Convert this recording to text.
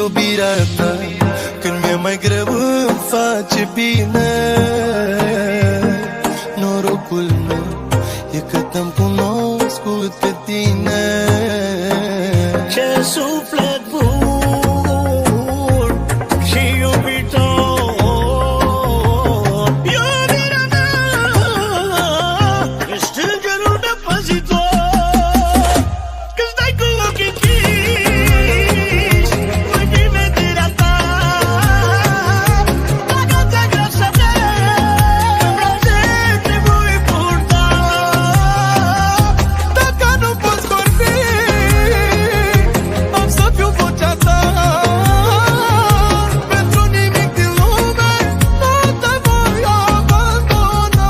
iubirea ta. Când mi-e mai greu îmi face bine. Norocul meu e că te-am cunoscut pe tine. Ce suflet bun și iubitor, iubirea mea ești îngerul meu păzitor. Când stai cu ochii închiși, voi fi vederea ta. Dacă ți-e greu să mergi, în brațe te voi purta. Dacă nu poți vorbi, am să fiu vocea ta. Pentru nimic din lume nu te voi abandona.